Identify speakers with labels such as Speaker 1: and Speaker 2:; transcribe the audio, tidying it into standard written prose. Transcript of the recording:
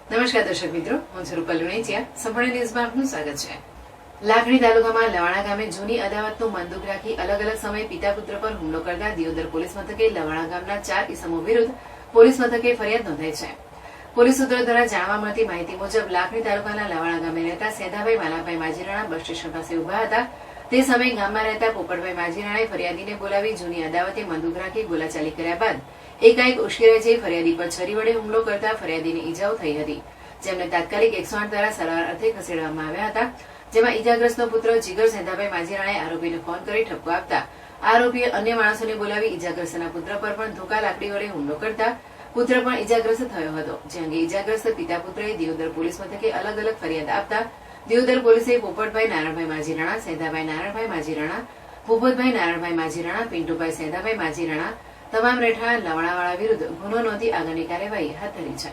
Speaker 1: નમસ્કાર દર્શક મિત્રો, હું છું રૂપલ લુણીચિયા. સંપૂર્ણ ન્યૂઝમાં આપનું સ્વાગત છે. લાખણી તાલુકામાં લવાણા ગામે જૂની અદાવતનું બંદૂક રાખી અલગ અલગ સમયે પિતા પુત્ર પર હુમલો કરતા દિયોદર પોલીસ મથકે લવાણા ગામના 4 ઇસમો વિરુદ્ધ પોલીસ મથકે ફરિયાદ નોંધાઈ છે. પોલીસ સૂત્રો દ્વારા જાણવા મળતી માહિતી મુજબ લાખણી તાલુકાના લવાણા ગામે રહેતા સેધાભાઈ વાલાભાઈ માજીરાણા બસ સ્ટેશન પાસે ઉભા હતા. તે સમયે ગામમાં રહેતા પોપટભાઈ માજીરાણાએ ફરિયાદીને બોલાવી જૂની અદાવતે બંદૂક રાખી બોલાચાલી કર્યા બાદ એકાએક ઉશ્કેરાઈ જઈ ફરિયાદી પર છરી વડે હુમલો કરતા ફરિયાદીને ઈજાઓ થઈ હતી, જેમને તાત્કાલિક 108 દ્વારા સારવાર અર્થે ખસેડવામાં આવ્યા હતા. જેમાં ઈજાગ્રસ્તનો પુત્ર જીગર સેંધાભાઈ માજીરાણાએ આરોપીને ફોન કરી ઠપકો આપતા આરોપીએ અન્ય માણસોને બોલાવી ઈજાગ્રસ્તના પુત્ર પર પણ ધોકા લાકડી વડે હુમલો કરતા પુત્ર પણ ઈજાગ્રસ્ત થયો હતો. જે અંગે ઈજાગ્રસ્ત પિતા પુત્રએ દિયોદર પોલીસ મથકે અલગ અલગ ફરિયાદ આપતા દિયોદર પોલીસે પોપટભાઈ નારાયણભાઈ માજીરાણા, સેંધાભાઈ નારાયણભાઈ માજીરાણા, ભૂપતભાઈ નારાયણભાઈ માજીરાણા, પિન્ટુભાઈ સેંધાભાઈ માજીરાણા તમામ રહેઠાણ લવાણાવાળા વિરુદ્ધ ગુનો નોંધી આગળની કાર્યવાહી હાથ ધરી છે.